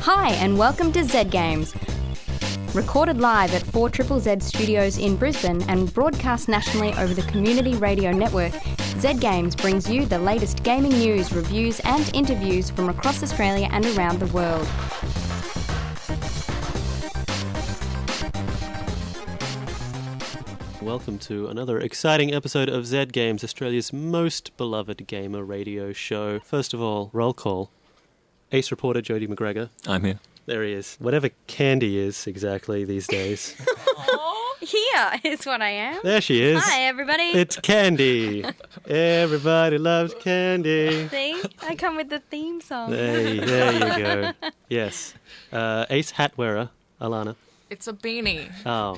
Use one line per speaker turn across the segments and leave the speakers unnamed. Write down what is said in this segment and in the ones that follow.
Hi and welcome to Z Games. Recorded live at 4ZZZ Studios in Brisbane and broadcast nationally over the Community Radio Network, Z Games brings you the latest gaming news, reviews and interviews from across Australia and around the world.
Welcome to another exciting episode of Z Games, Australia's most beloved gamer radio show. First of all, roll call. Ace reporter Jody McGregor.
I'm here.
There he is. Whatever Candy is exactly these days.
Here is what I am.
There she is.
Hi everybody.
It's Candy. Everybody loves Candy.
See? I come with the theme song.
There you go. Yes. Ace hat wearer, Alana.
It's a beanie.
Oh.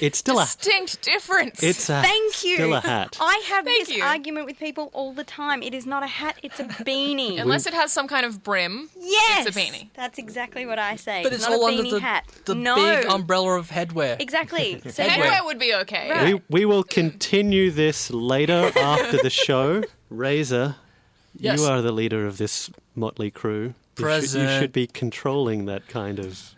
It's still
distinct difference.
It's a
Thank you.
Still a hat.
I have
Thank
this
you.
argument with people all the time. It is not a hat, it's a beanie.
Unless it has some kind of brim,
Yes.
it's a beanie.
That's exactly what I say.
But it's
not
all
a
under
beanie hat.
the
No.
big umbrella of headwear.
Exactly. So
Headwear would be okay.
Right.
We will continue this later after the show. Razor,
Yes.
you are the leader of this motley crew. You
Present.
should be controlling that kind of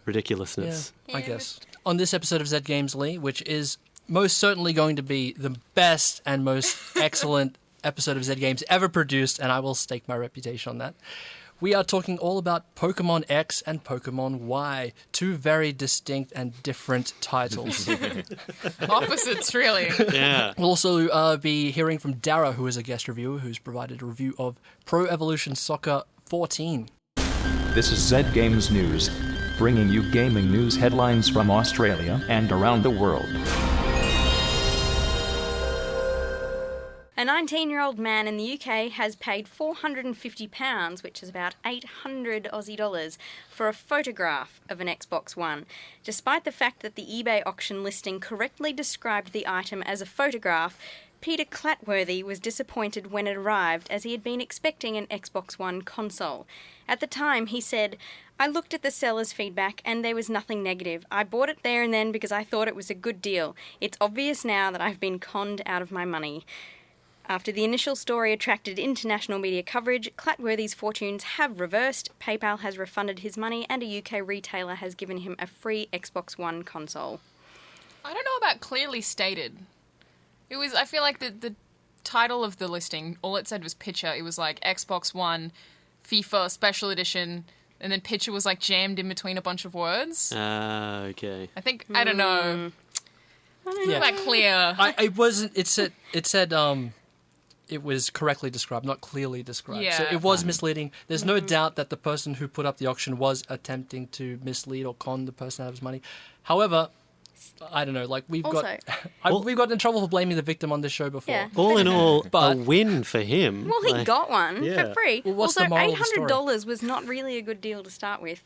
ridiculousness.
I guess. On this episode of Z Games Lee, which is most certainly going to be the best and most excellent episode of Z Games ever produced, and I will stake my reputation on that, we are talking all about Pokemon X and Pokemon Y, two very distinct and different titles.
Opposites, really.
Yeah.
We'll also be hearing from Dara, who is a guest reviewer, who's provided a review of Pro Evolution Soccer 14.
This is Z Games News, bringing you gaming news headlines from Australia and around the world.
A 19-year-old man in the UK has paid £450, which is about 800 Aussie dollars, for a photograph of an Xbox One, despite the fact that the eBay auction listing correctly described the item as a photograph. Peter Clatworthy was disappointed when it arrived, as he had been expecting an Xbox One console. At the time, he said, "I looked at the seller's feedback and there was nothing negative. I bought it there and then because I thought it was a good deal. It's obvious now that I've been conned out of my money." After the initial story attracted international media coverage, Clatworthy's fortunes have reversed. PayPal has refunded his money and a UK retailer has given him a free Xbox One console.
I don't know about clearly stated. I feel like the title of the listing, all it said was picture. It was like Xbox One, FIFA Special Edition, and then picture was like jammed in between a bunch of words.
Okay.
I think, I don't know. I don't know about clear.
It wasn't. It said. It was correctly described, not clearly described. So
Yeah.
it was misleading. There's no doubt that the person who put up the auction was attempting to mislead or con the person out of his money. However, I don't know. Like we've
Also-
got in trouble for blaming the victim on this show before.
Yeah.
All in all,
But-
a win for him.
Well, he
Like,
got one
yeah.
for free.
Well, what's
also,
the moral of the story?
$800 was not really a good deal to start with.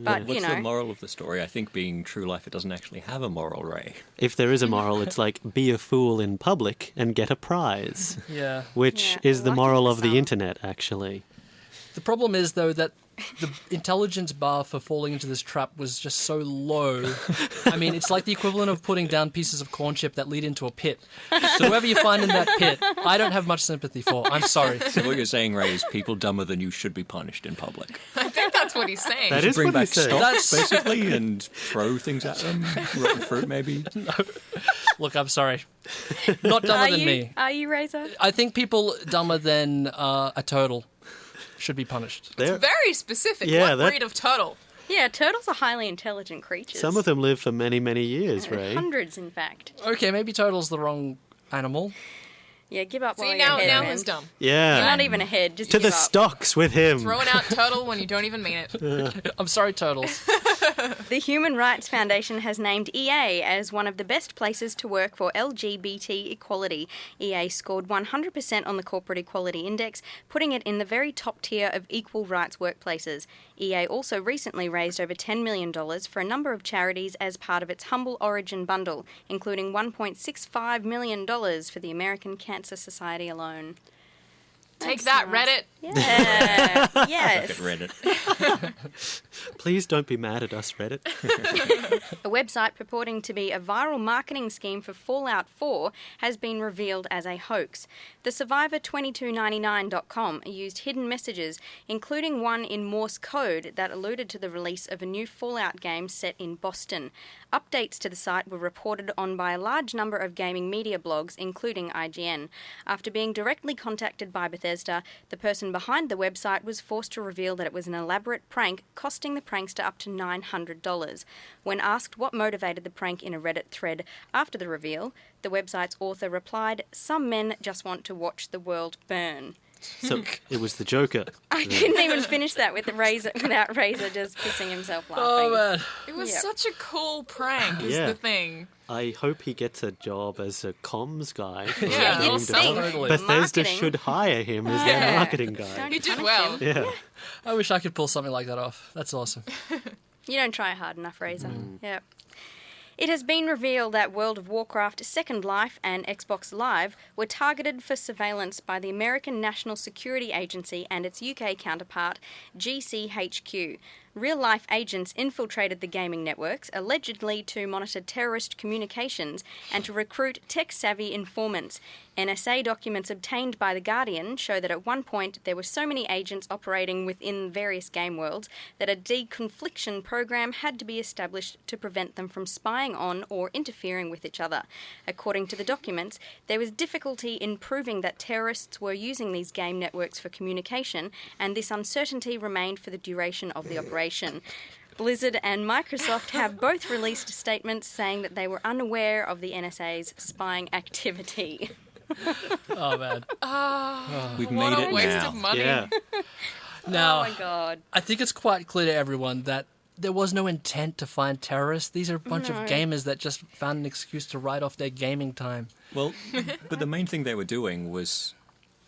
But,
What's
you know.
the moral of the story? I think being true life, it doesn't actually have a moral, Ray.
If there is a moral, it's like be a fool in public and get a prize,
Yeah.
which
Yeah,
is the
lucky
moral
for
of the
some.
internet, actually.
The problem is though that the intelligence bar for falling into this trap was just so low. I mean, it's like the equivalent of putting down pieces of corn chip that lead into a pit. So whoever you find in that pit, I don't have much sympathy for. I'm sorry.
So what you're saying, Ray, is people dumber than you should be punished in public.
I think that's what he's saying.
That
You
is
bring
what he
back
said.
stocks, basically, and throw things at them. Rotten fruit, maybe.
Look, I'm sorry. Not dumber than me.
Are you, Razor?
I think people dumber than a turtle should be punished.
They're-
Very specific.
Yeah,
What
that-
breed of turtle?
Yeah, turtles are highly intelligent creatures.
Some of them live for many, many years, Ray.
Hundreds, in fact.
Okay, maybe turtle's the wrong animal.
Yeah, give up while
See,
you're
now
ahead, man.
he's dumb.
Yeah.
You're not even ahead, just
To
give
the
up.
stocks with him.
Throwing out turtle when you don't even mean it.
I'm sorry, turtles.
The Human Rights Foundation has named EA as one of the best places to work for LGBT equality. EA scored 100% on the Corporate Equality Index, putting it in the very top tier of equal rights workplaces. EA also recently raised over $10 million for a number of charities as part of its Humble Origin bundle, including $1.65 million for the American Cancer Society alone.
Take
That's
that,
nice.
Reddit.
Yeah.
Look at
Yes.
Reddit.
Please don't be mad at us, Reddit.
A website purporting to be a viral marketing scheme for Fallout 4 has been revealed as a hoax. The Survivor2299.com used hidden messages, including one in Morse code that alluded to the release of a new Fallout game set in Boston. Updates to the site were reported on by a large number of gaming media blogs, including IGN. After being directly contacted by Bethesda, the person behind the website was forced to reveal that it was an elaborate prank, costing the prankster up to $900. When asked what motivated the prank in a Reddit thread after the reveal, the website's author replied, "Some men just want to watch the world burn."
So it was the Joker.
I couldn't even finish that without Razor just pissing himself laughing.
Oh, man.
It was
Yep.
such a cool prank, is
Yeah.
the thing.
I hope he gets a job as a comms guy. for
Yeah,
game
you'd
development.
think.
Bethesda
Marketing.
should hire him as
Yeah.
their marketing guy.
Don't
He did
punish
well.
him.
Yeah.
I wish I could pull something like that off. That's awesome.
You don't try hard enough, Razor. Yep. It has been revealed that World of Warcraft Second Life and Xbox Live were targeted for surveillance by the American National Security Agency and its UK counterpart, GCHQ. Real-life agents infiltrated the gaming networks, allegedly to monitor terrorist communications and to recruit tech-savvy informants. NSA documents obtained by The Guardian show that at one point there were so many agents operating within various game worlds that a deconfliction program had to be established to prevent them from spying on or interfering with each other. According to the documents, there was difficulty in proving that terrorists were using these game networks for communication, and this uncertainty remained for the duration of the operation. Blizzard and Microsoft have both released statements saying that they were unaware of the NSA's spying activity.
Oh, man.
We've
What
made
a
it
waste
now.
of money.
Yeah.
Now,
Oh my god.
I think it's quite clear to everyone that there was no intent to find terrorists. These are a bunch of gamers that just found an excuse to write off their gaming time.
Well, but the main thing they were doing was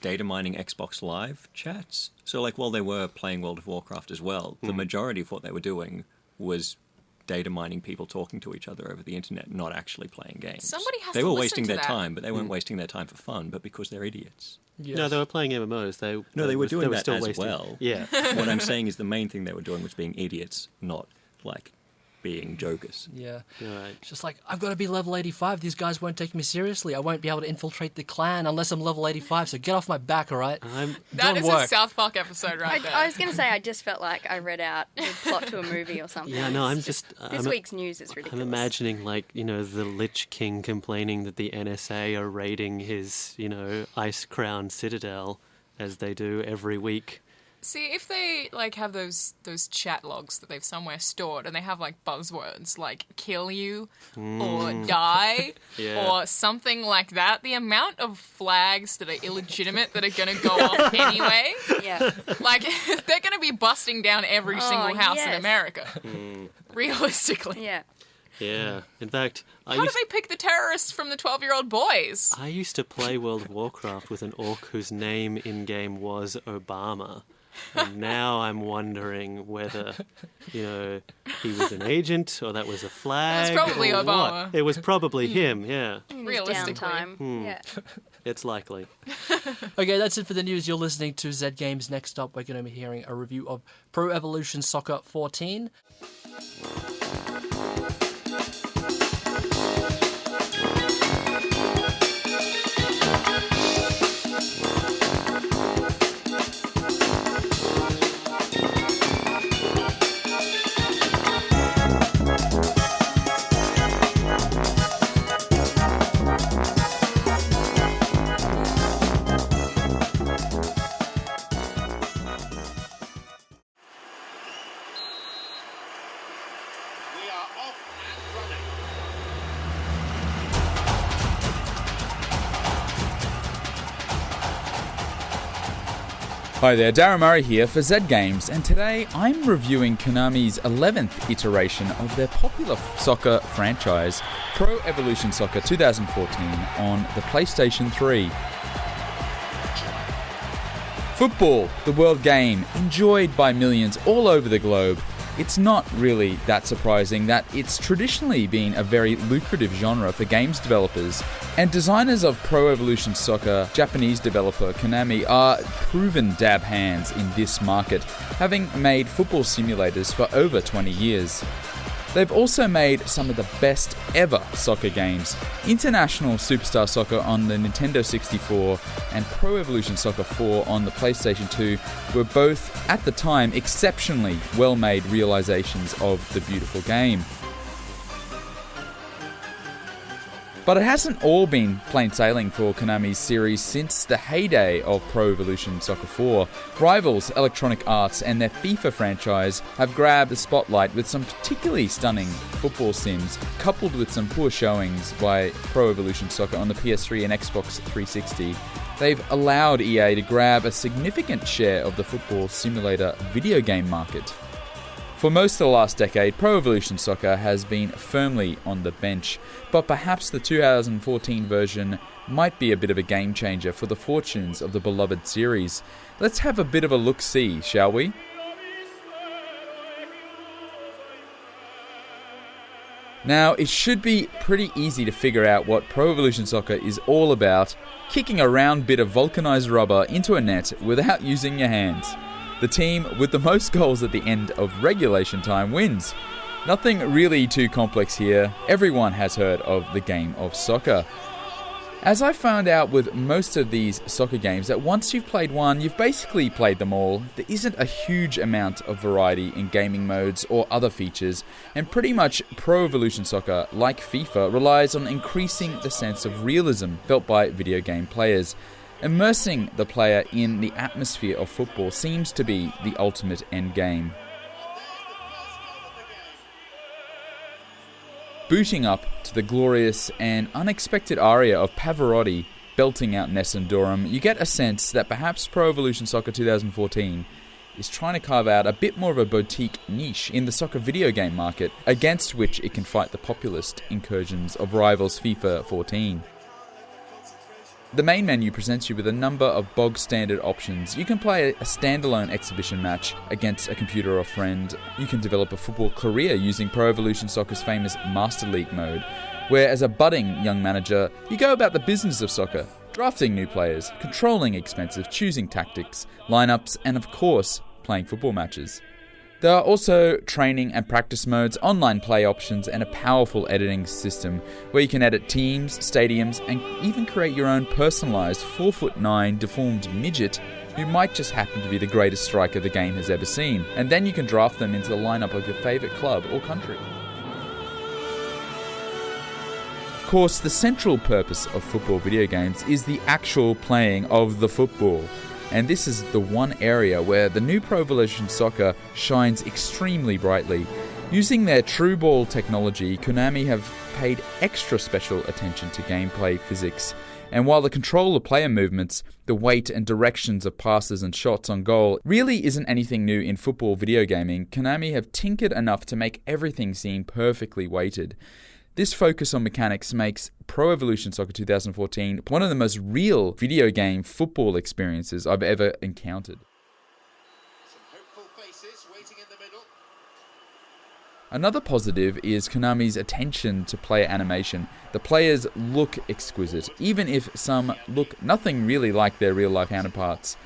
data mining Xbox Live chats. So, like, while they were playing World of Warcraft as well, the majority of what they were doing was data mining people talking to each other over the internet, not actually playing games.
Somebody has
they
to
were
listen
wasting
to
their
that.
time, but they weren't wasting their time for fun, but because they're idiots.
Yes.
No, they were playing MMOs. They
were doing
they
that
still
as
wasting.
well.
Yeah.
What I'm saying is the main thing they were doing was being idiots, not, like, being jokers.
Yeah.
Right.
It's just like, I've got to be level 85. These guys won't take me seriously. I won't be able to infiltrate the clan unless I'm level 85, so get off my back, all right?
That
Don't
is
work.
a South Park episode right there.
I was going to say, I just felt like I read out the plot to a movie or something.
Yeah, no, I'm
It's
just...
This
I'm,
week's news is ridiculous.
I'm imagining, like, the Lich King complaining that the NSA are raiding his, Ice Crown Citadel, as they do every week.
See, if they like have those chat logs that they've somewhere stored, and they have like buzzwords like "kill you" or "die"
Yeah.
or something like that, the amount of flags that are illegitimate that are going to go off anyway,
Yeah.
like they're going to be busting down every single house in
yes.
America. Realistically,
Yeah.
Yeah. In fact,
how do they pick the terrorists from the 12-year-old boys?
I used to play World of Warcraft with an orc whose name in-game was Obama. And now I'm wondering whether, he was an agent or that was a flag.
probably
or
Obama.
what. It was probably him, yeah.
Realistically.
Downtime. Yeah.
It's likely.
Okay, that's it for the news. You're listening to Z Games. Next up, we're going to be hearing a review of Pro Evolution Soccer 14.
We are off and running.
Hi there, Darren Murray here for Z Games, and today I'm reviewing Konami's 11th iteration of their popular soccer franchise, Pro Evolution Soccer 2014, on the PlayStation 3. Football, the world game, enjoyed by millions all over the globe, It's not really that surprising that it's traditionally been a very lucrative genre for games developers, and designers of Pro Evolution Soccer, Japanese developer Konami, are proven dab hands in this market, having made football simulators for over 20 years. They've also made some of the best ever soccer games. International Superstar Soccer on the Nintendo 64 and Pro Evolution Soccer 4 on the PlayStation 2 were both, at the time, exceptionally well-made realizations of the beautiful game. But it hasn't all been plain sailing for Konami's series since the heyday of Pro Evolution Soccer 4. Rivals Electronic Arts and their FIFA franchise have grabbed the spotlight with some particularly stunning football sims, coupled with some poor showings by Pro Evolution Soccer on the PS3 and Xbox 360. They've allowed EA to grab a significant share of the football simulator video game market. For most of the last decade, Pro Evolution Soccer has been firmly on the bench, but perhaps the 2014 version might be a bit of a game changer for the fortunes of the beloved series. Let's have a bit of a look-see, shall we? Now, it should be pretty easy to figure out what Pro Evolution Soccer is all about: kicking a round bit of vulcanized rubber into a net without using your hands. The team with the most goals at the end of regulation time wins. Nothing really too complex here. Everyone has heard of the game of soccer. As I found out with most of these soccer games, that once you've played one, you've basically played them all. There isn't a huge amount of variety in gaming modes or other features, and pretty much Pro Evolution Soccer, like FIFA, relies on increasing the sense of realism felt by video game players. Immersing the player in the atmosphere of football seems to be the ultimate end game. Booting up to the glorious and unexpected aria of Pavarotti belting out Nessun Dorma, you get a sense that perhaps Pro Evolution Soccer 2014 is trying to carve out a bit more of a boutique niche in the soccer video game market, against which it can fight the populist incursions of rivals FIFA 14. The main menu presents you with a number of bog-standard options. You can play a standalone exhibition match against a computer or friend. You can develop a football career using Pro Evolution Soccer's famous Master League mode, where as a budding young manager, you go about the business of soccer, drafting new players, controlling expenses, choosing tactics, lineups, and of course, playing football matches. There are also training and practice modes, online play options, and a powerful editing system where you can edit teams, stadiums, and even create your own personalised 4'9" deformed midget who might just happen to be the greatest striker the game has ever seen. And then you can draft them into the lineup of your favourite club or country. Of course, the central purpose of football video games is the actual playing of the football. And this is the one area where the new Pro Evolution Soccer shines extremely brightly. Using their True Ball technology, Konami have paid extra special attention to gameplay physics. And while the control of player movements, the weight and directions of passes and shots on goal really isn't anything new in football video gaming, Konami have tinkered enough to make everything seem perfectly weighted. This focus on mechanics makes Pro Evolution Soccer 2014 one of the most real video game football experiences I've ever encountered.
Some hopeful faces waiting in the middle.
Another positive is Konami's attention to player animation. The players look exquisite, even if some look nothing really like their real-life counterparts.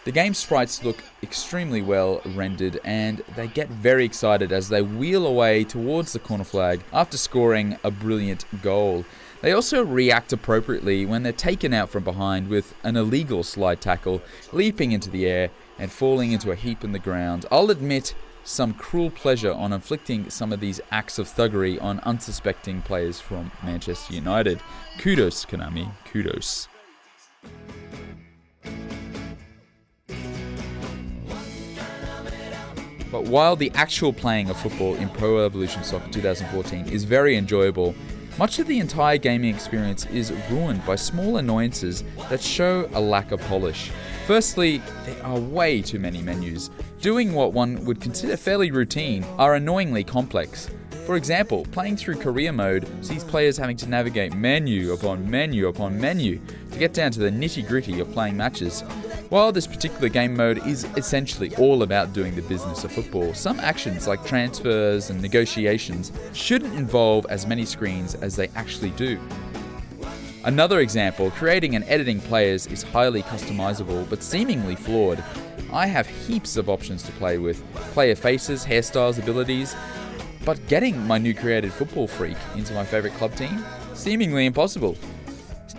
The game's sprites look extremely well rendered, and they get very excited as they wheel away towards the corner flag after scoring a brilliant goal. They also react appropriately when they're taken out from behind with an illegal slide tackle, leaping into the air and falling into a heap in the ground. I'll admit some cruel pleasure on inflicting some of these acts of thuggery on unsuspecting players from Manchester United. Kudos, Konami, kudos. But while the actual playing of football in Pro Evolution Soccer 2014 is very enjoyable, much of the entire gaming experience is ruined by small annoyances that show a lack of polish. Firstly, there are way too many menus. Doing what one would consider fairly routine are annoyingly complex. For example, playing through career mode sees players having to navigate menu upon menu upon menu to get down to the nitty-gritty of playing matches. While this particular game mode is essentially all about doing the business of football, some actions like transfers and negotiations shouldn't involve as many screens as they actually do. Another example, creating and editing players is highly customizable but seemingly flawed. I have heaps of options to play with, player faces, hairstyles, abilities, but getting my new created football freak into my favourite club team? Seemingly impossible.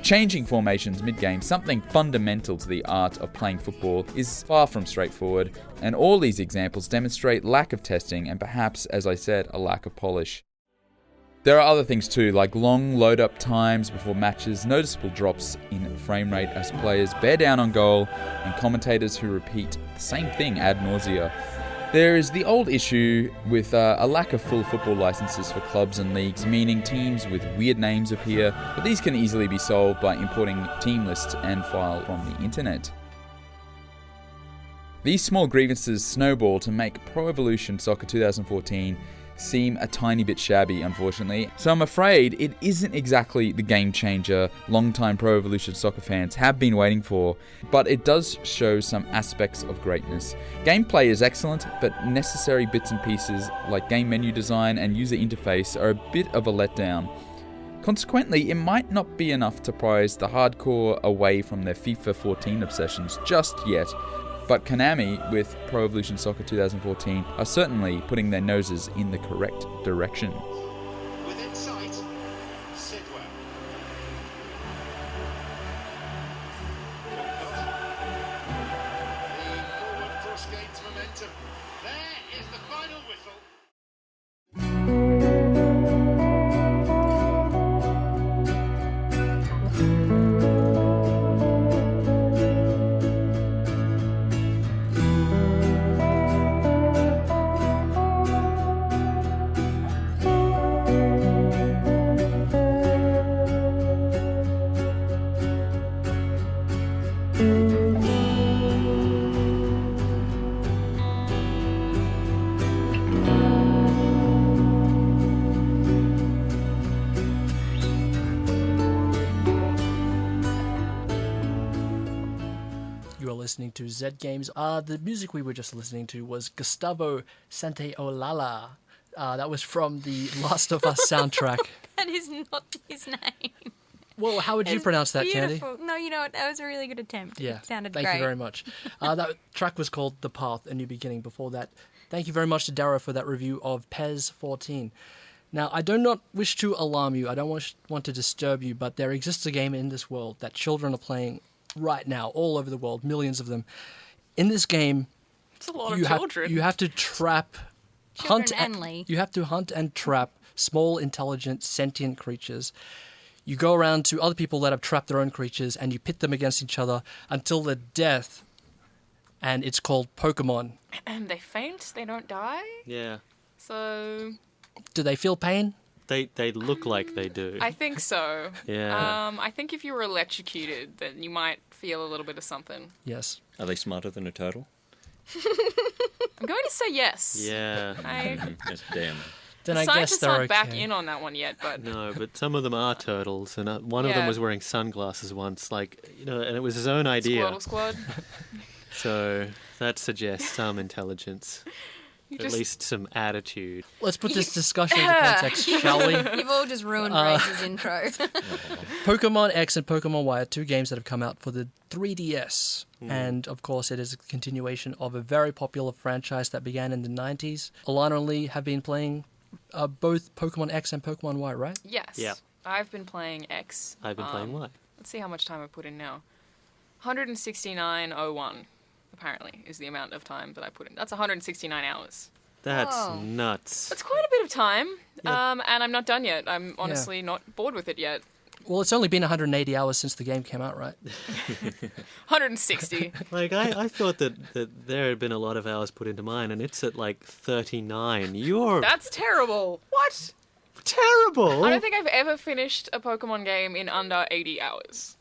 Changing formations mid-game, something fundamental to the art of playing football, is far from straightforward, and all these examples demonstrate lack of testing and perhaps, as I said, a lack of polish. There are other things too, like long load-up times before matches, noticeable drops in frame rate as players bear down on goal, and commentators who repeat the same thing ad nausea. There is the old issue with a lack of full football licenses for clubs and leagues, meaning teams with weird names appear, but these can easily be solved by importing team lists and file from the internet. These small grievances snowball to make Pro Evolution Soccer 2014 seem a tiny bit shabby, unfortunately. So I'm afraid it isn't exactly the game changer long-time Pro Evolution Soccer fans have been waiting for, but it does show some aspects of greatness. Gameplay is excellent, but necessary bits and pieces like game menu design and user interface are a bit of a letdown. Consequently, it might not be enough to prize the hardcore away from their FIFA 14 obsessions just yet. But Konami, with Pro Evolution Soccer 2014, are certainly putting their noses in the correct direction.
Within sight, Sidwell. The forward cross gains momentum. There is the final whistle.
Listening to Z Games. The music we were just listening to was Gustavo Santaolalla. That was from the Last of Us soundtrack.
That is not his name.
Well, how would you pronounce that, Candy?
Beautiful. No, you know what? That was a really good attempt.
Yeah,
It sounded
thank
great.
you very much. That track was called The Path, A New Beginning. Before that, thank you very much to Darrow for that review of PES 14. Now, I do not wish to alarm you. I don't want to disturb you, but there exists a game in this world that children are playing right now, all over the world, millions of them. In this game,
It's a lot of children.
you have to trap, you have to hunt and trap small, intelligent, sentient creatures. You go around to other people that have trapped their own creatures, and you pit them against each other until their death. And it's called Pokemon.
They faint, they don't die.
Yeah.
So
Do they feel pain?
They look like they do.
I think so.
Yeah.
I think if you were electrocuted, then you might feel a little bit of something.
Yes.
Are they smarter than a turtle?
I'm going to say yes.
Yeah.
Yes, damn.
Then I guess
Scientists
they're
aren't
okay.
back in on that one yet, but
No, but some of them are turtles, and one of them
Yeah.
was wearing sunglasses once, and it was his own idea.
Squirtle Squad.
So that suggests some intelligence, at
just-
least some attitude.
Let's put this discussion into context, shall we?
You've all just ruined Raze's intro.
Pokemon X and Pokemon Y are two games that have come out for the 3DS. And, of course, it is a continuation of a very popular franchise that began in the 90s. Alana and Lee have been playing both Pokemon X and Pokemon Y, right?
Yes.
Yeah.
I've been playing X.
I've been playing Y.
Let's see how much time I put in now. 169.01, apparently, is the amount of time that I put in. That's 169 hours.
That's
Whoa.
nuts.
That's quite a bit of time.
Yep.
And I'm not done yet. I'm honestly not bored with it yet.
Well, it's only been 180 hours since the game came out, right?
160.
I thought that there had been a lot of hours put into mine, and it's at 39. You're
That's terrible. What?
terrible.
I don't think I've ever finished a Pokemon game in under 80 hours.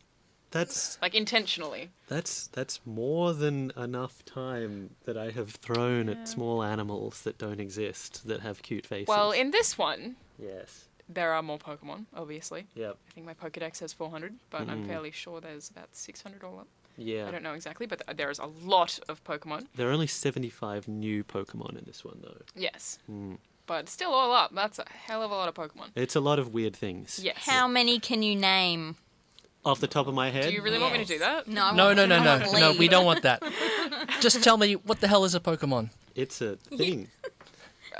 That's
Intentionally.
that's more than enough time that I have thrown at small animals that don't exist that have cute faces.
Well, in this one,
yes,
there are more Pokemon, obviously.
yep.
I think my Pokedex has 400, but I'm fairly sure there's about 600 all up.
Yeah.
I don't know exactly, but there's a lot of Pokemon.
There are only 75 new Pokemon in this one, though.
Yes.
Mm.
But still all up, that's a hell of a lot of Pokemon.
It's a lot of weird things.
Yes.
How many can you name?
Off the top of my head,
Do you really want me to do that?
No, I
No,
want-
no, no,
I
no,
want
no.
lead.
We don't want that. Just tell me what the hell is a Pokemon?
it's a thing.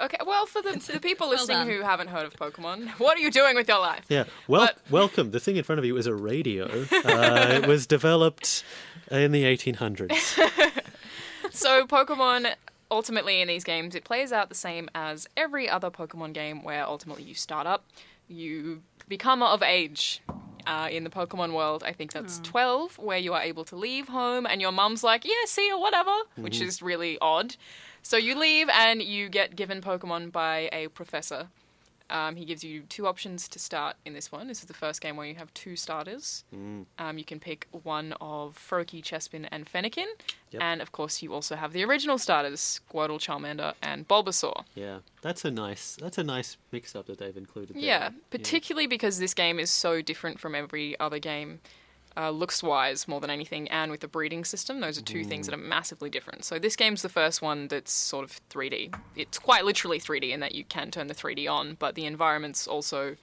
Okay, well, for the people
Well
listening
done.
who haven't heard of Pokemon, what are you doing with your life?
Yeah.
But-
Welcome. The thing in front of you is a radio. It was developed in the 1800s.
So Pokemon, ultimately in these games, it plays out the same as every other Pokemon game where ultimately you start up, you become of age. In the Pokemon world, I think that's 12, where you are able to leave home and your mum's like, yeah, see you, whatever, which is really odd. So you leave and you get given Pokemon by a professor. He gives you 2 options to start in this one. This is the first game where you have 2 starters. You can pick one of Froakie, Chespin, and Fennekin.
Yep.
And, of course, you also have the original starters, Squirtle, Charmander, and Bulbasaur.
Yeah, that's a nice mix-up that they've included there.
Yeah, particularly because this game is so different from every other game, looks-wise more than anything, and with the breeding system. Those are 2 things that are massively different. So this game's the first one that's sort of 3D. It's quite literally 3D in that you can turn the 3D on, but the environments also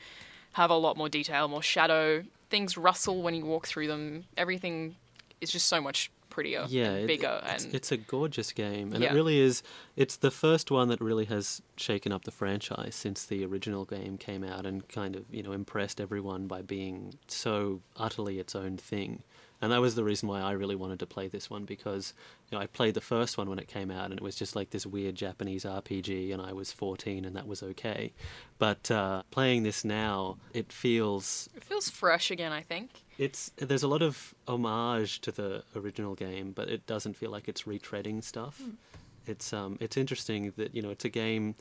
have a lot more detail, more shadow. Things rustle when you walk through them. Everything is just so much prettier and bigger.
It's a gorgeous game, and
Yeah.
it really is. It's the first one that really has shaken up the franchise since the original game came out, and kind of impressed everyone by being so utterly its own thing. And that was the reason why I really wanted to play this one, because I played the first one when it came out, and it was just like this weird Japanese RPG, and I was 14, and that was okay. But playing this now, it feels
fresh again, I think.
there's a lot of homage to the original game, but it doesn't feel like it's retreading stuff. It's interesting that it's a game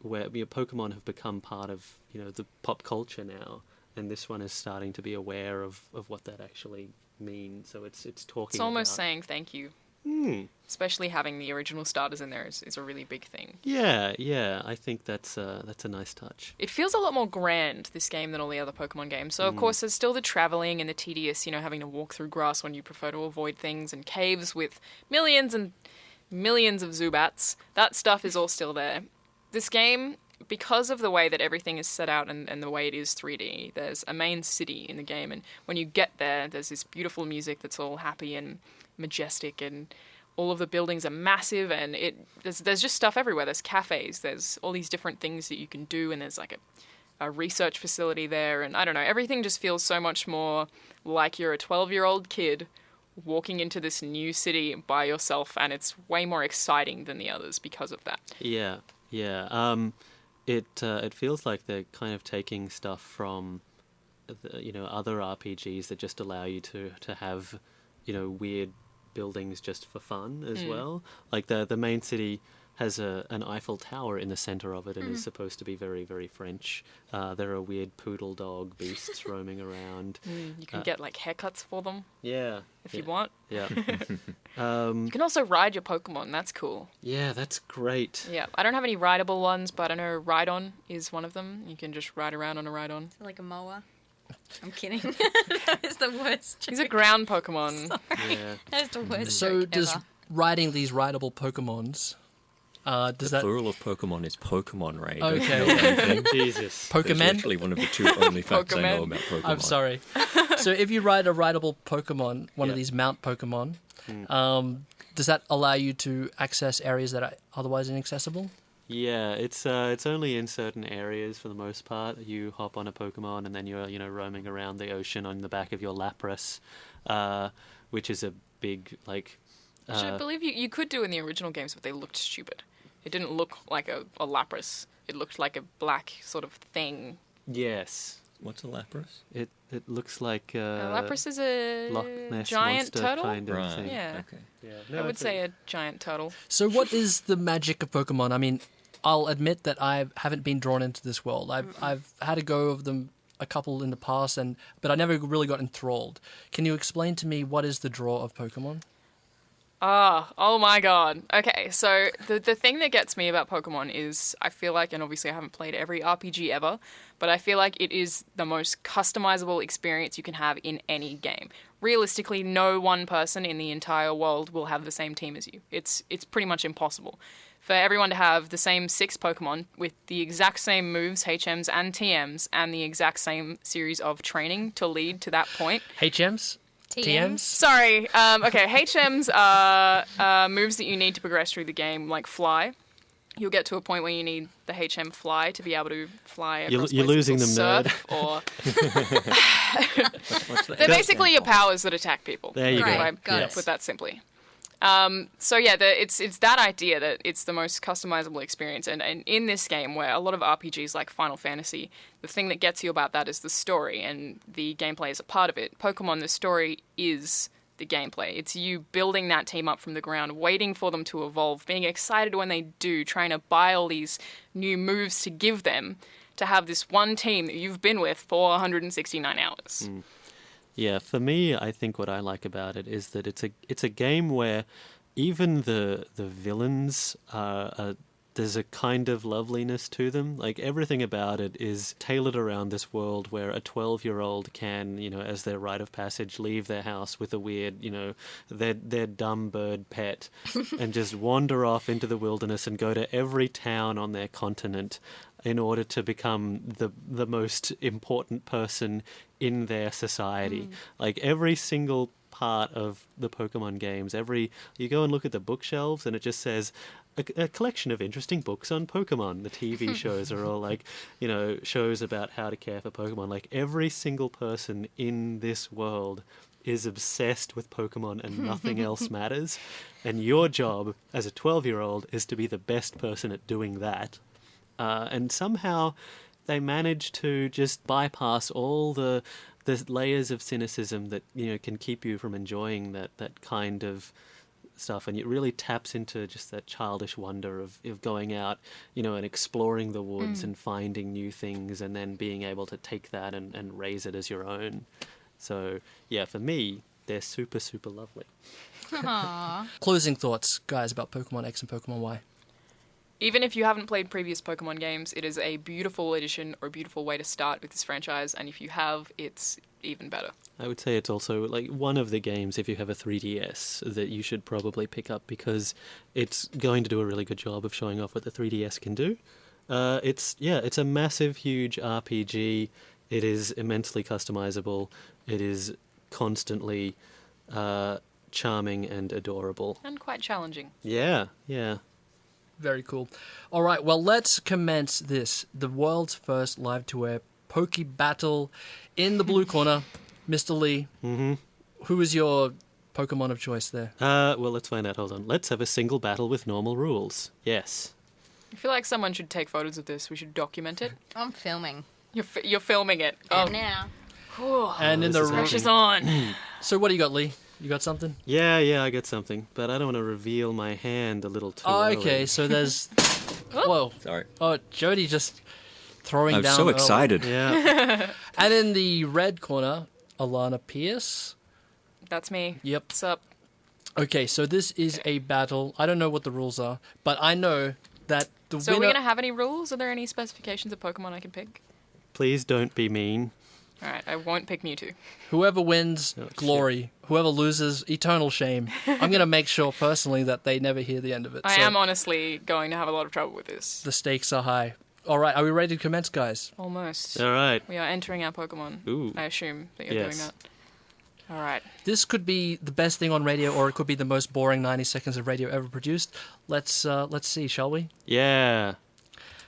where Pokemon have become part of the pop culture now, and this one is starting to be aware of what that actually means. So it's talking.
It's almost
about,
saying thank you. Especially having the original starters in there is a really big thing.
Yeah. I think that's a nice touch.
It feels a lot more grand, this game, than all the other Pokemon games. So, of course, there's still the travelling and the tedious, having to walk through grass when you prefer to avoid things, and caves with millions and millions of Zubats. That stuff is all still there. This game, because of the way that everything is set out and the way it is 3D, there's a main city in the game, and when you get there, there's this beautiful music that's all happy and majestic, and all of the buildings are massive, and there's just stuff everywhere. There's cafes, there's all these different things that you can do, and there's like a research facility there, and I don't know, everything just feels so much more like you're a 12-year-old kid walking into this new city by yourself, and it's way more exciting than the others because of that.
Yeah. It feels like they're kind of taking stuff from other RPGs that just allow you to have weird buildings just for fun as well. Like the main city has an Eiffel Tower in the center of it, and is supposed to be very, very French. There are weird poodle dog beasts roaming around.
You can get like haircuts for them if you want.
Yeah.
You can also ride your Pokemon. That's cool.
Yeah, that's great.
Yeah, I don't have any rideable ones, but I know Rhydon is one of them. You can just ride around on a Rhydon.
Like a mower. I'm kidding. That is the worst joke.
He's a ground Pokemon.
Yeah.
That is the worst
So
joke
does
ever.
riding these rideable Pokemons, does
The
that...
plural of Pokemon is Pokemon, Ray.
Okay.
Jesus.
That's
Pokemon?
actually one of the 2 only facts I know
Pokemon.
about Pokemon.
I'm sorry. So if you ride a rideable Pokemon, one of these mount Pokemon, does that allow you to access areas that are otherwise inaccessible?
Yeah, it's only in certain areas for the most part. You hop on a Pokemon, and then you're roaming around the ocean on the back of your Lapras, which is a big
Which I believe you could do in the original games, but they looked stupid. It didn't look like a Lapras. It looked like a black sort of thing.
Yes.
What's a Lapras?
It looks like
Lapras is a
Loch Ness
giant
monster
turtle.
kind of
Right.
thing.
Yeah.
Okay.
Yeah.
I would say a giant turtle.
So what is the magic of Pokemon? I mean, I'll admit that I haven't been drawn into this world. I've had a go of them a couple in the past, but I never really got enthralled. Can you explain to me what is the draw of Pokemon?
Oh my god. Okay, so the thing that gets me about Pokemon is I feel like, and obviously I haven't played every RPG ever, but I feel like it is the most customizable experience you can have in any game. Realistically, no one person in the entire world will have the same team as you. It's pretty much impossible. For everyone to have the same 6 Pokemon with the exact same moves, HMs and TMs, and the exact same series of training to lead to that point.
HMs? TMs?
Sorry. Okay, HMs are moves that you need to progress through the game, like Fly. You'll get to a point where you need the HM Fly to be able to fly across
You're
places
losing them,
surf, or they're basically your powers that attack people.
There you
if
go.
I
Got it.
put that simply. So yeah, it's that idea that it's the most customizable experience, and in this game where a lot of RPGs like Final Fantasy, the thing that gets you about that is the story, and the gameplay is a part of it. Pokemon, the story is the gameplay. It's you building that team up from the ground, waiting for them to evolve, being excited when they do, trying to buy all these new moves to give them to have this one team that you've been with for 169 hours.
Yeah, for me, I think what I like about it is that it's a game where even the villains there's a kind of loveliness to them. Like, everything about it is tailored around this world where a 12-year-old can, as their rite of passage, leave their house with a weird, their dumb bird pet and just wander off into the wilderness and go to every town on their continent in order to become the most important person in their society. Like, every single part of the Pokemon games, you go and look at the bookshelves and it just says a collection of interesting books on Pokemon. The TV shows are all like, shows about how to care for Pokemon. Like, every single person in this world is obsessed with Pokemon and nothing else matters. And your job as a 12-year-old is to be the best person at doing that. And somehow they manage to just bypass all the layers of cynicism that can keep you from enjoying that kind of stuff, and it really taps into just that childish wonder of going out, and exploring the woods and finding new things, and then being able to take that and raise it as your own. So yeah, for me, they're super, super lovely.
Aww.
Closing thoughts, guys, about Pokemon X and Pokemon Y.
Even if you haven't played previous Pokemon games, it is a beautiful addition or a beautiful way to start with this franchise, and if you have, it's even better.
I would say it's also like one of the games, if you have a 3DS, that you should probably pick up, because it's going to do a really good job of showing off what the 3DS can do. It's a massive, huge RPG. It is immensely customizable. It is constantly charming and adorable.
And quite challenging.
Yeah.
Very cool. All right, well, let's commence this. The world's first live-to-air Poke Battle. In the blue corner, Mr. Lee. Mm-hmm. Who is your Pokemon of choice there?
Well, let's find out. Hold on. Let's have a single battle with normal rules. Yes.
I feel like someone should take photos of this. We should document it.
I'm filming.
You're filming it.
Now.
And in the
Pressure's on.
So what do you got, Lee? You got something?
Yeah, I got something, but I don't want to reveal my hand a little too early.
Okay, so there's... Whoa.
Sorry.
Oh, Jody just throwing
I'm
down...
so excited.
Yeah.
And in the red corner, Alana Pierce.
That's me.
Yep.
What's up?
Okay, so this is a battle. I don't know what the rules are, but I know that the
So
winner...
are we going to have any rules? Are there any specifications of Pokemon I can pick?
Please don't be mean.
Alright, I won't pick Mewtwo.
Whoever wins, glory. Whoever loses, eternal shame. I'm going to make sure personally that they never hear the end of it.
I
So
am honestly going to have a lot of trouble with this.
the stakes are high. All right, are we ready to commence, guys?
Almost.
All right.
We are entering our Pokemon.
Ooh.
I assume that you're
Yes.
doing that. Alright.
This could be the best thing on radio, or it could be the most boring 90 seconds of radio ever produced. Let's see, shall we?
Yeah.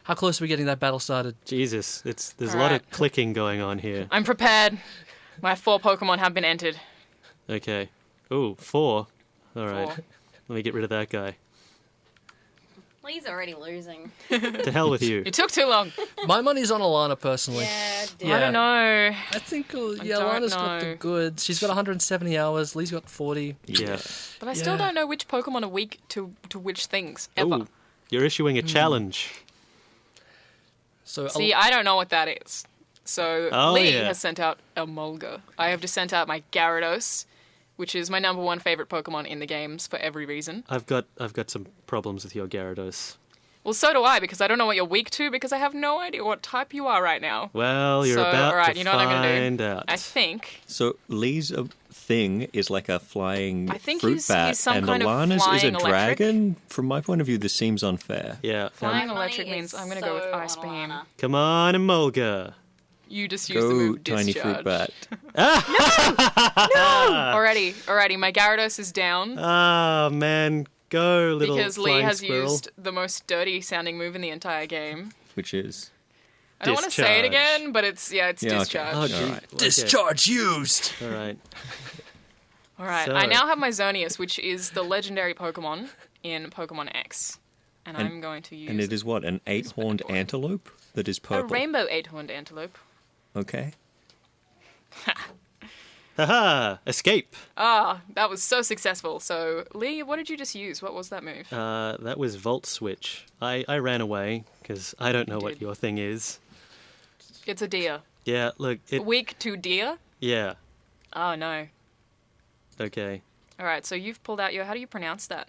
How close are we getting that battle started?
Jesus, there's a
All
lot
right.
of clicking going on here.
I'm prepared. My 4 Pokemon have been entered.
Okay. Ooh, 4. All right.
4.
Let me get rid of that guy.
Lee's already losing.
To hell with you.
It took too long.
My money's on Alana, personally.
Yeah,
I don't know.
I think,
don't
Alana's got the
know.
goods. She's got 170 hours. Lee's got 40.
Yeah.
But I still
Yeah.
don't know which Pokemon are weak to which things, ever.
Ooh, you're issuing a challenge.
So
See, I don't know what that is. So
Oh,
Lee
yeah.
has sent out a Mulga. I have just sent out my Gyarados, which is my number one favorite Pokemon in the games for every reason.
I've got some problems with your Gyarados.
Well, so do I, because I don't know what you're weak to, because I have no idea what type you are right now.
Well, you're
So,
about
alright,
to
you know what I'm gonna do?
find out.
I think.
So Lee's thing is like a flying
I think
fruit
he's
bat,
some
and
kind of
Alana's is a
flying electric.
dragon. From my point of view, this seems unfair.
Yeah.
Flying
Money
electric
is
means I'm going to go with
so
Ice
on
Beam.
Alana.
Come on, Emolga.
You just use the
Go,
move
tiny
Discharge.
fruit bat.
Alrighty, my Gyarados is down.
Ah, man. Go, little
Because Lee
flying
has
squirrel.
used the most dirty sounding move in the entire game.
Which is
I don't want to say it
Discharge.
again, but it's
Yeah, okay.
Discharge.
Oh, gee.
Alright.
Okay.
Discharge used.
All right.
Alright,
So-
I now have my Xerneas, which is the legendary Pokemon in Pokemon X. And I'm going to use
and it is what, an 8-horned antelope that is
a
purple.
rainbow 8-horned antelope.
Okay.
Haha! Escape.
Ah, that was so successful. So, Lee, what did you just use? What was that move?
That was Volt Switch. I ran away because I don't know what
did.
your thing is.
It's a deer.
Yeah, look.
Weak to deer?
Yeah.
Oh, no.
Okay.
Alright, so you've pulled out your... How do you pronounce that?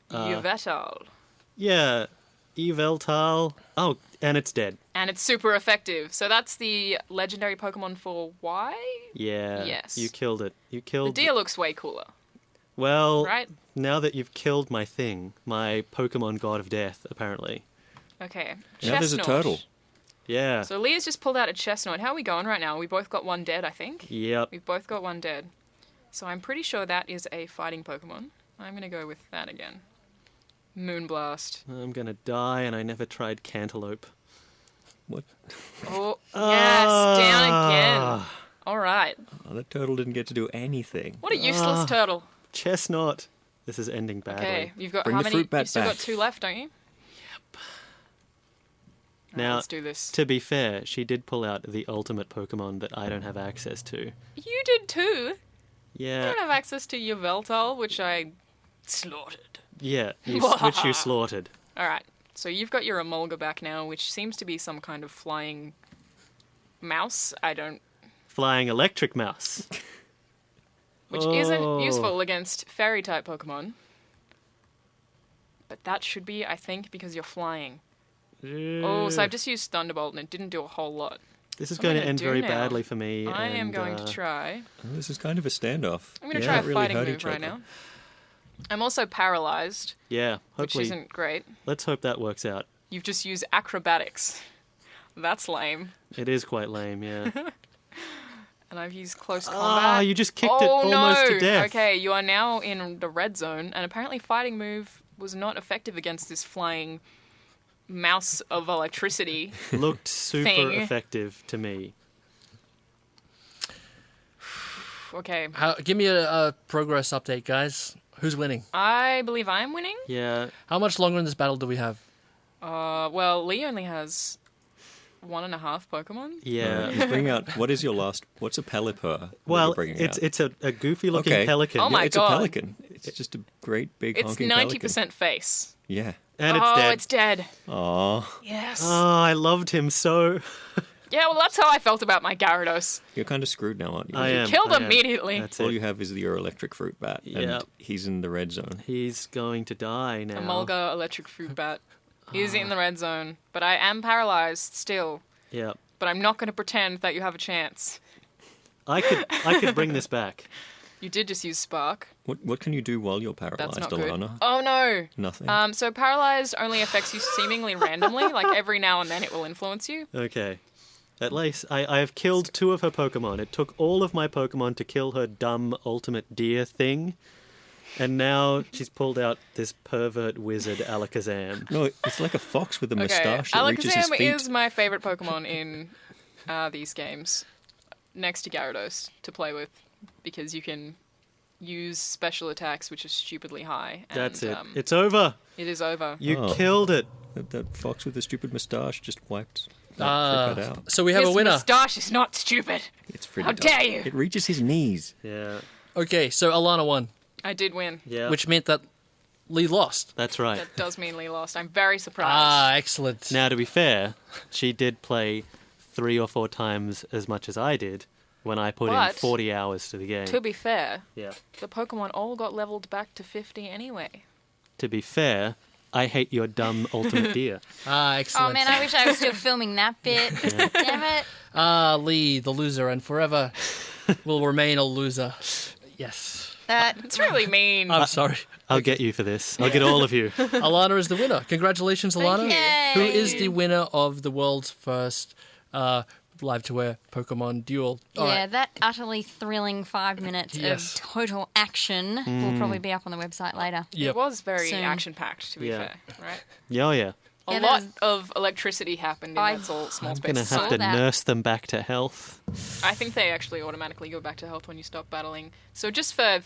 Yveltal.
Yeah. Yveltal. Oh, and it's dead.
And it's super effective. So that's the legendary Pokemon for Y?
Yeah.
Yes.
You killed it. You
The
killed.
deer looks way cooler,
Well,
right?
now that you've killed my thing, my Pokemon God of Death, apparently.
Okay.
Now there's a
Chestnut.
turtle.
Yeah.
So Leah's just pulled out a Chestnut. How are we going right now? We both got one dead, I think.
Yep.
We've both got one dead. So I'm pretty sure that is a fighting Pokemon. I'm going to go with that again. Moonblast.
I'm gonna die, and I never tried Cantaloupe.
What?
Oh, yes, down again. All right.
Oh, that turtle didn't get to do anything.
What a useless turtle.
Chestnut. This is ending badly.
Okay, you've got
Bring
how
the
many?
fruit bat
You've still got
back.
2 left, don't you? Yep.
Now,
let's do this.
To be fair, she did pull out the ultimate Pokemon that I don't have access to.
You did too. I
Yeah.
don't have access to Yveltal, which I slaughtered.
Yeah. Which you slaughtered.
All right. So you've got your Emolga back now, which seems to be some kind of flying mouse. I don't.
Flying electric mouse.
Which isn't useful against fairy type Pokemon. But that should be, I think, because you're flying. Oh, so I've just used Thunderbolt and it didn't do a whole lot.
This is
What
going
am I
to
gonna
end
do
very
now?
badly for me.
I am
and,
going to try.
Oh, this is kind of a standoff.
I'm going to
Yeah,
try a
really
fighting
hurt
move
each
right
other.
now. I'm also paralyzed,
Yeah.
which
Hopefully.
isn't great.
Let's hope that works out.
You've just used acrobatics. That's lame.
It is quite lame, yeah.
And I've used close combat.
Ah, you just kicked it
Oh,
almost
no.
to death.
Okay, you are now in the red zone, and apparently fighting move was not effective against this flying mouse of electricity.
Looked super
Thing.
effective to me.
Okay,
Give me a progress update, guys. Who's winning?
I believe I'm winning.
Yeah.
How much longer in this battle do we have?
Well, Lee only has 1.5 Pokemon.
Yeah.
He's bringing out. What is your last? What's a Pelipper? that
Well,
you're bringing
it's
out?
it's a goofy looking
Okay.
pelican.
Oh my
it's
God.
a pelican. It's just a great big
It's
honking
90% face.
Pelican. Yeah.
And it's
oh,
dead.
it's dead.
Aw,
Yes.
Oh, I loved him so.
Yeah, well, that's how I felt about my Gyarados.
you're kind of screwed now, aren't you?
I am.
Killed
I am.
immediately.
That's
All
it.
you have is your electric fruit bat,
Yeah.
and he's in the red zone.
He's going to die now.
Emolga Electric Fruit Bat is in the red zone, but I am paralyzed still.
Yeah.
But I'm not going to pretend that you have a chance.
I could bring this back.
You did just use Spark.
What can you do while you're
That's
paralyzed,
not good.
Alana?
Oh no.
Nothing.
So paralyzed only affects you seemingly randomly. Like every now and then it will influence you.
Okay. At least I have killed 2 of her Pokemon. It took all of my Pokemon to kill her dumb ultimate deer thing. And now she's pulled out this pervert wizard Alakazam.
No, it's like a fox with a
Okay.
moustache that reaches his
Alakazam
feet.
is my favorite Pokemon in these games, next to Gyarados to play with, because you can use special attacks which are stupidly high. And,
That's it. It's over.
It is over.
You
Oh.
killed it.
That fox with the stupid moustache just wiped that out.
So we have
His
a winner.
moustache is not stupid.
It's pretty
How
dumb.
dare you?
It reaches his knees.
Yeah.
Okay, so Alana won,
I did win.
Yeah.
which meant that Lee lost.
That's right.
That does mean Lee lost. I'm very surprised.
Ah, excellent.
Now, to be fair, she did play 3 or 4 times as much as I did, when I put in
But
40 hours to the game.
To be fair,
Yeah.
the Pokemon all got leveled back to 50 anyway.
To be fair, I hate your dumb Ultimate Deer.
Ah, excellent.
Oh man, I wish I was still filming that bit. Damn it.
Ah, Lee, the loser, and forever will remain a loser. Yes.
It's really mean.
I'm sorry.
I'll get you for this. I'll get all of you.
Alana is the winner. Congratulations, Alana.
you.
Who is the winner of the world's first live-to-wear Pokemon duel? All
Yeah,
right.
that utterly thrilling 5 minutes
Yes.
of total action will probably be up on the website later.
Yep.
It was very
Soon.
action-packed, to be
Yeah.
fair, right?
Yeah, oh yeah.
A
Yeah,
lot
there's-
of electricity happened in
I-
that small
I'm
space.
going to have
Saw
to
that.
nurse them back to health.
I think they actually automatically go back to health when you stop battling. So just for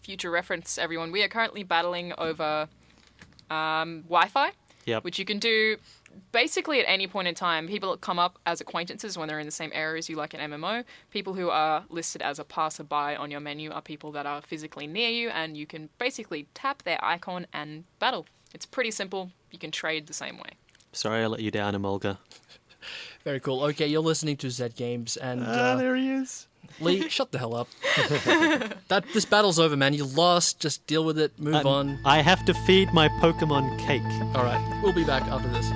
future reference, everyone, we are currently battling over Wi-Fi,
Yep.
which you can do basically at any point in time. People come up as acquaintances when they're in the same area as you, like an MMO. People who are listed as a passerby on your menu are people that are physically near you, and you can basically tap their icon and battle. It's pretty simple. You can trade the same way.
Sorry I let you down, Emolga.
Very cool. Okay, you're listening to Zed Games, and
There he is.
Lee, shut the hell up. This battle's over, man. You lost. Just deal with it. Move on.
I have to feed my Pokemon cake.
All right, we'll be back after this.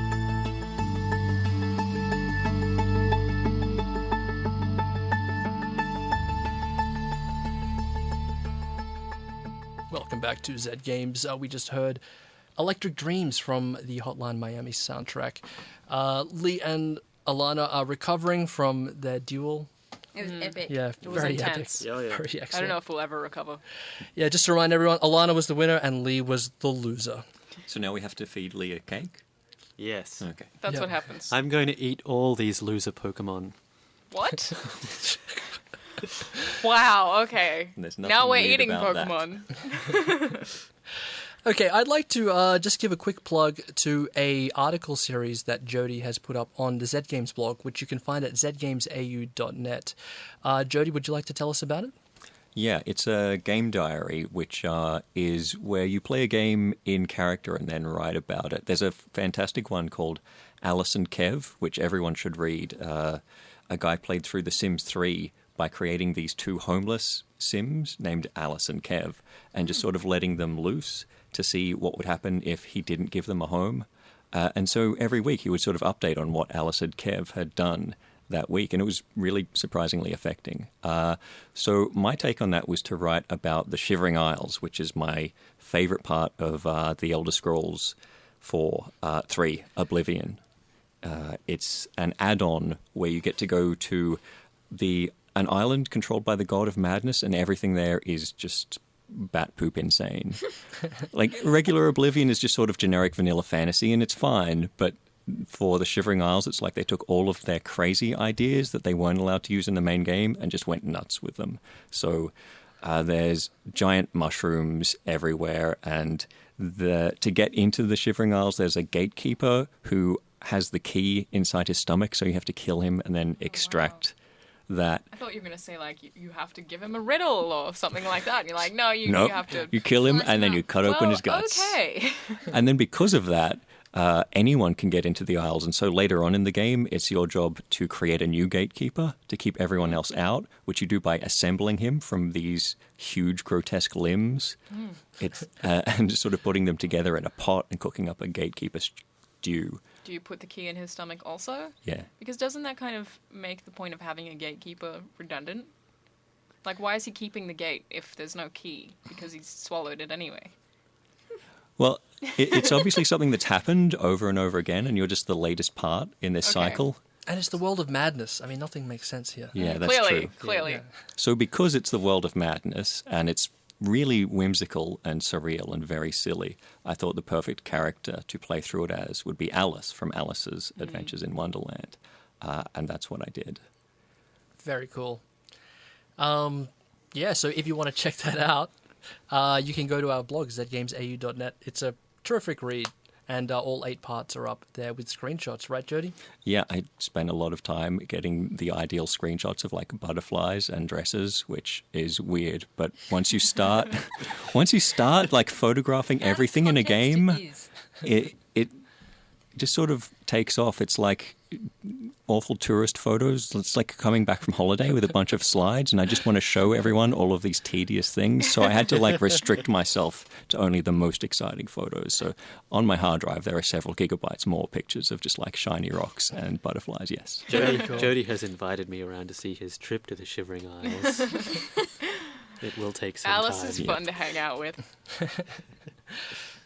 Welcome back to Zed Games. We just heard Electric Dreams from the Hotline Miami soundtrack. Lee and Alana are recovering from their duel.
It was epic.
Yeah,
was
very
intense.
epic.
Oh, yeah.
Very excellent.
I don't know if we'll ever recover.
Yeah, just to remind everyone, Alana was the winner and Lee was the loser.
So now we have to feed Lee a cake?
Yes.
Okay.
That's
Yeah.
what happens.
I'm going to eat all these loser Pokemon.
What? Wow, okay.
There's nothing
Now we're
weird
eating
about that.
Pokemon.
Okay, I'd like to just give a quick plug to a article series that Jody has put up on the Zed Games blog, which you can find at zgamesau.net. Jody, would you like to tell us about it?
Yeah, it's a game diary, which is where you play a game in character and then write about it. There's a fantastic one called Alice and Kev, which everyone should read. A guy played through The Sims 3 by creating these two homeless Sims named Alice and Kev and just sort of letting them loose to see what would happen if he didn't give them a home. And so every week he would sort of update on what Alice and Kev had done that week, and it was really surprisingly affecting. So my take on that was to write about the Shivering Isles, which is my favorite part of the Elder Scrolls 3, Oblivion. It's an add-on where you get to go to an island controlled by the god of madness, and everything there is just bat poop insane. Like, regular Oblivion is just sort of generic vanilla fantasy, and it's fine, but for the Shivering Isles, it's like they took all of their crazy ideas that they weren't allowed to use in the main game and just went nuts with them. So there's giant mushrooms everywhere, and to get into the Shivering Isles, there's a gatekeeper who has the key inside his stomach, so you have to kill him and then extract that.
I thought you were going to say, like, you have to give him a riddle or something like that. And you're like, no, you
Nope.
have to...
You kill him
slice
and then
up.
you cut open his guts.
Okay.
And then because of that, anyone can get into the Isles. And so later on in the game, it's your job to create a new gatekeeper to keep everyone else out, which you do by assembling him from these huge, grotesque limbs. It's and just sort of putting them together in a pot and cooking up a gatekeeper stew.
Do you put the key in his stomach also?
Yeah.
Because doesn't that kind of make the point of having a gatekeeper redundant? Like, why is he keeping the gate if there's no key? Because he's swallowed it anyway.
Well, it's obviously something that's happened over and over again, and you're just the latest part in this
Okay.
cycle.
And it's the world of madness. I mean, nothing makes sense here.
Yeah, that's
Clearly,
true.
clearly.
So because it's the world of madness, and it's really whimsical and surreal and very silly, I thought the perfect character to play through it as would be Alice from Alice's Adventures in Wonderland. And that's what I did.
Very cool. Yeah, so if you want to check that out, you can go to our blog, zgamesau.net. It's a terrific read, and all 8 parts are up there with screenshots, right, Jody?
Yeah, I spent a lot of time getting the ideal screenshots of like butterflies and dresses, which is weird. But once you start like photographing everything in a game, it just sort of takes off. It's like awful tourist photos. It's like coming back from holiday with a bunch of slides, and I just want to show everyone all of these tedious things. So I had to like restrict myself to only the most exciting photos. So on my hard drive, there are several gigabytes more pictures of just like shiny rocks and butterflies. Yes.
Jody has invited me around to see his trip to the Shivering Isles. It will take some
Alice
time.
is fun to hang out with.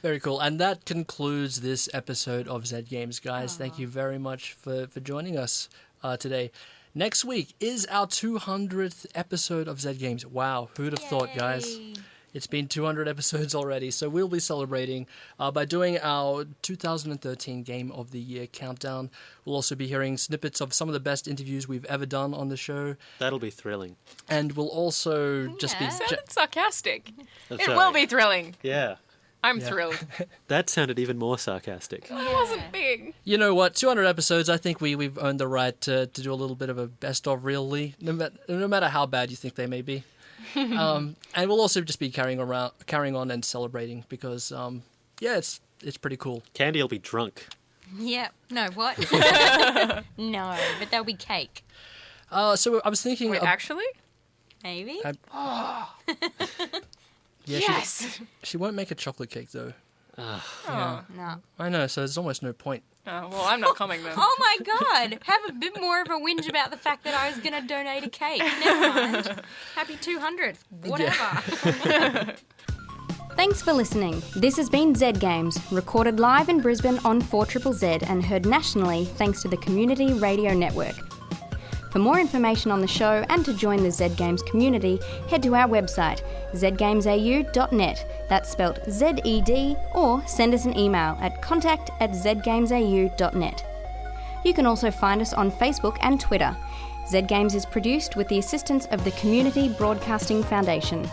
Very cool. And that concludes this episode of Zed Games, guys. Thank you very much for joining us today. Next week is our 200th episode of Zed Games. Wow, who'd have thought, guys? It's been 200 episodes already, so we'll be celebrating by doing our 2013 Game of the Year countdown. We'll also be hearing snippets of some of the best interviews we've ever done on the show.
That'll be thrilling.
And we'll also just be...
Sounded sarcastic.
Oh,
It
sorry.
will be thrilling.
Yeah.
I'm thrilled.
That sounded even more sarcastic.
I wasn't being.
You know what? 200 episodes, I think we've earned the right to do a little bit of a best-of really, no matter how bad you think they may be. And we'll also just be carrying on and celebrating because, it's pretty cool.
Candy will be drunk.
Yeah. No, what? No, but there'll be cake.
So I was thinking...
Wait, actually?
Maybe?
Yeah,
Yes.
She won't make a chocolate cake, though.
No.
I know, so there's almost no point.
Well, I'm not coming then.
Oh my god! Have a bit more of a whinge about the fact that I was going to donate a cake. Never mind. Happy 200th. Whatever. Thanks for listening. This has been Zed Games, recorded live in Brisbane on 4ZZZ and heard nationally thanks to the Community Radio Network. For more information on the show and to join the Zed Games community, head to our website, zgamesau.net. That's spelt Z-E-D, or send us an email at contact@zgamesau.net. You can also find us on Facebook and Twitter. Zed Games is produced with the assistance of the Community Broadcasting Foundation.